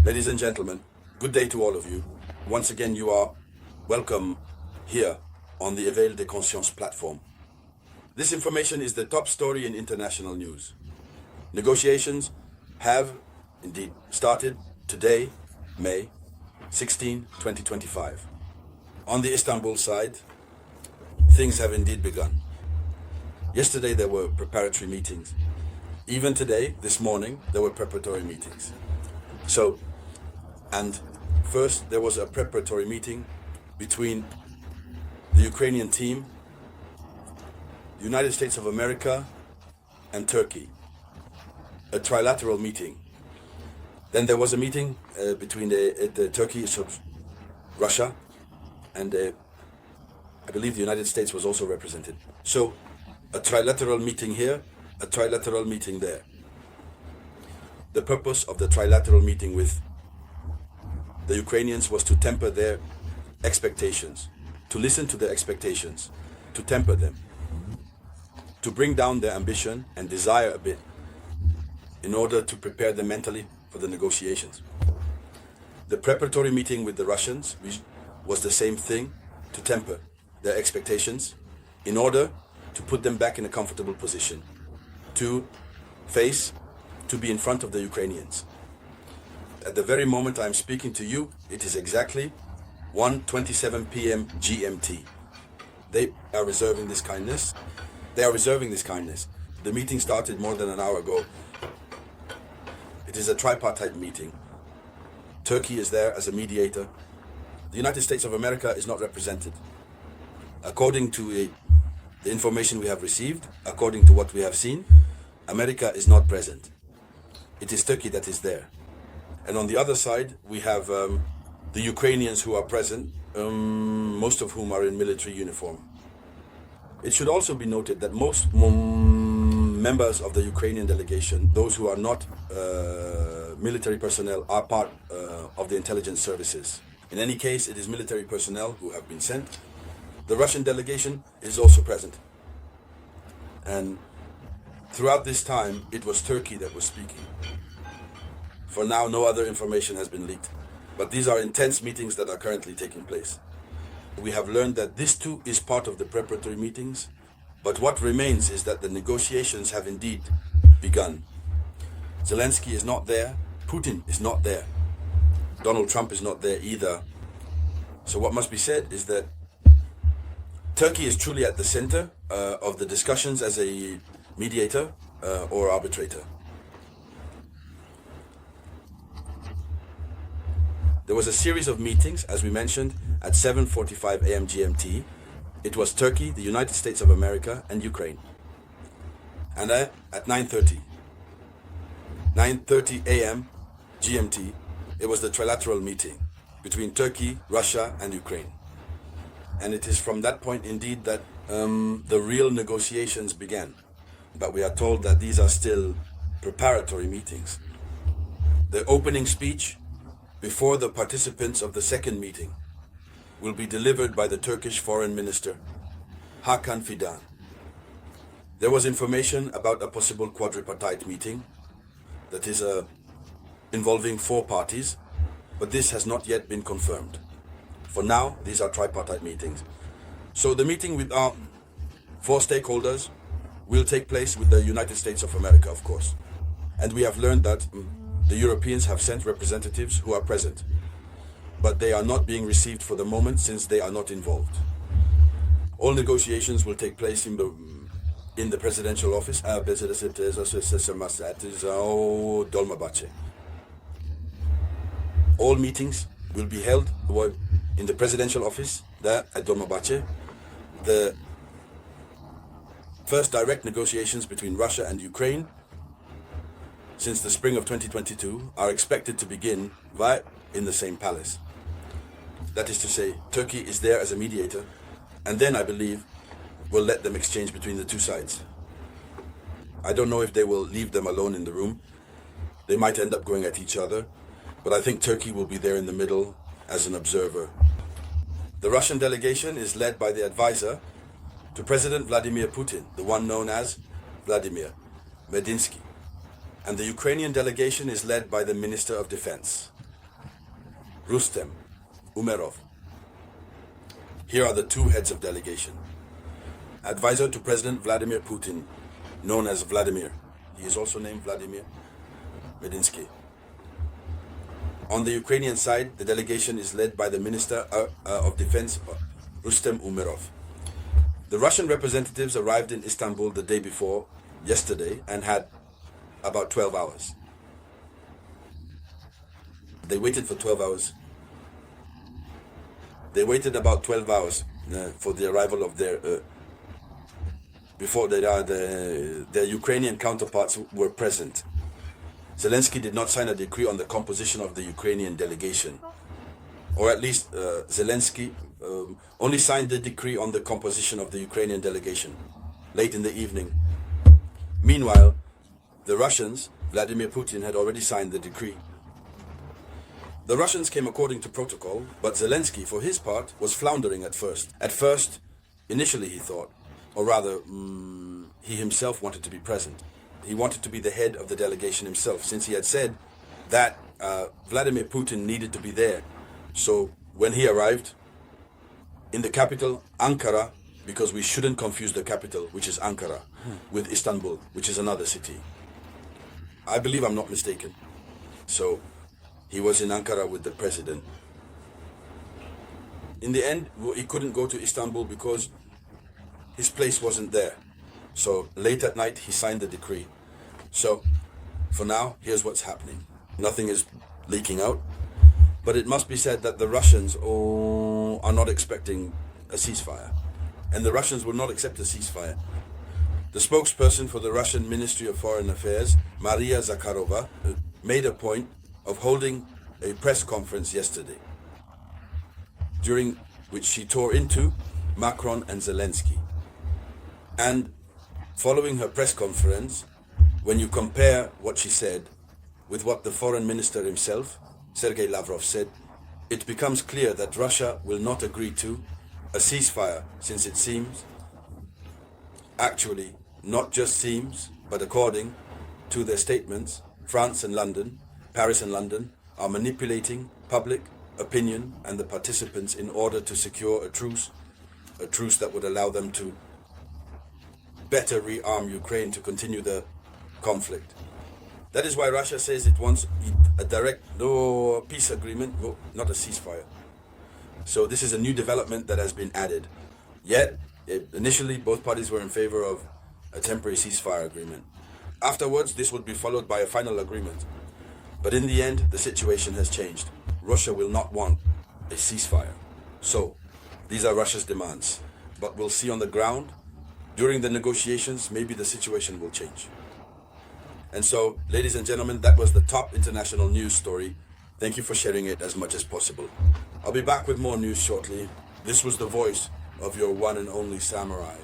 Ladies and gentlemen, good day to all of you. Once again, you are welcome here on the Éveil des Consciences platform. This information is the top story in international news. Negotiations have indeed started today, May 16, 2025. On the Istanbul side, things have indeed begun. Yesterday there were preparatory meetings. Even today, this morning, there were preparatory meetings. And first there was a preparatory meeting between the Ukrainian team, the United States of America, and Turkey. A trilateral meeting. Then there was a meeting between the Turkey, Russia, and I believe the United States was also represented. So a trilateral meeting here, a trilateral meeting there. The purpose of the trilateral meeting with the Ukrainians was to temper their expectations, to listen to their expectations, to temper them, to bring down their ambition and desire a bit in order to prepare them mentally for the negotiations. The preparatory meeting with the Russians was the same thing, to temper their expectations in order to put them back in a comfortable position, to be in front of the Ukrainians. At the very moment I'm speaking to you, it is exactly 1:27 p.m. GMT. They are reserving this kindness. The meeting started more than an hour ago. It is a tripartite meeting. Turkey is there as a mediator. The United States of America is not represented. According to the information we have received, according to what we have seen, America is not present. It is Turkey that is there. And on the other side, we have the Ukrainians who are present, most of whom are in military uniform. It should also be noted that most members of the Ukrainian delegation, those who are not military personnel, are part of the intelligence services. In any case, it is military personnel who have been sent. The Russian delegation is also present. And throughout this time, it was Turkey that was speaking. For now, no other information has been leaked. But these are intense meetings that are currently taking place. We have learned that this too is part of the preparatory meetings. But what remains is that the negotiations have indeed begun. Zelensky is not there. Putin is not there. Donald Trump is not there either. So what must be said is that Turkey is truly at the center of the discussions as a mediator or arbitrator. There was a series of meetings, as we mentioned, at 7:45 a.m. GMT. It was Turkey, the United States of America, and Ukraine. And at 9:30 a.m. GMT, it was the trilateral meeting between Turkey, Russia, and Ukraine. And it is from that point indeed that the real negotiations began. But we are told that these are still preparatory meetings. The opening speech before the participants of the second meeting will be delivered by the Turkish Foreign Minister, Hakan Fidan. There was information about a possible quadripartite meeting that is involving 4 parties, but this has not yet been confirmed. For now, these are tripartite meetings. So the meeting with our 4 stakeholders will take place with the United States of America, of course. And we have learned that the Europeans have sent representatives who are present, but they are not being received for the moment since they are not involved. All negotiations will take place in the presidential office. All meetings will be held in the presidential office there at Dolmabahce. The first direct negotiations between Russia and Ukraine since the spring of 2022 are expected to begin right in the same palace. That is to say, Turkey is there as a mediator, and then I believe we'll let them exchange between the two sides. I don't know if they will leave them alone in the room. They might end up going at each other, but I think Turkey will be there in the middle as an observer. The Russian delegation is led by the advisor to President Vladimir Putin, the one known as Vladimir Medinsky. And the Ukrainian delegation is led by the Minister of Defense, Rustem Umerov. Here are the two heads of delegation. Advisor to President Vladimir Putin, known as Vladimir. He is also named Vladimir Medinsky. On the Ukrainian side, the delegation is led by the Minister of Defense, Rustem Umerov. The Russian representatives arrived in Istanbul the day before, yesterday, and had about 12 hours. They waited for 12 hours. They waited about 12 hours for the arrival of before their Ukrainian counterparts were present. Zelensky did not sign a decree on the composition of the Ukrainian delegation. Or at least Zelensky only signed the decree on the composition of the Ukrainian delegation late in the evening. Meanwhile, the Russians, Vladimir Putin, had already signed the decree. The Russians came according to protocol, but Zelensky, for his part, was floundering at first. Initially he thought, or rather, he himself wanted to be present. He wanted to be the head of the delegation himself, since he had said that Vladimir Putin needed to be there. So when he arrived in the capital, Ankara, because we shouldn't confuse the capital, which is Ankara, with Istanbul, which is another city. I believe I'm not mistaken. So he was in Ankara with the president. In the end, he couldn't go to Istanbul because his place wasn't there. So late at night, he signed the decree. So for now, here's what's happening. Nothing is leaking out. But it must be said that the Russians are not expecting a ceasefire. And the Russians will not accept a ceasefire. The spokesperson for the Russian Ministry of Foreign Affairs, Maria Zakharova, made a point of holding a press conference yesterday, during which she tore into Macron and Zelensky. And following her press conference, when you compare what she said with what the foreign minister himself, Sergei Lavrov, said, it becomes clear that Russia will not agree to a ceasefire, since it seems, actually not just seems, but according to their statements, France and London, Paris and London, are manipulating public opinion and the participants in order to secure a truce that would allow them to better rearm Ukraine to continue the conflict. That is why Russia says it wants a direct, no peace agreement, not a ceasefire. So this is a new development that has been added. Yet, initially both parties were in favor of a temporary ceasefire agreement. Afterwards, this would be followed by a final agreement. But in the end, the situation has changed. Russia will not want a ceasefire. So, these are Russia's demands. But we'll see on the ground, during the negotiations, maybe the situation will change. And so, ladies and gentlemen, that was the top international news story. Thank you for sharing it as much as possible. I'll be back with more news shortly. This was the voice of your one and only samurai.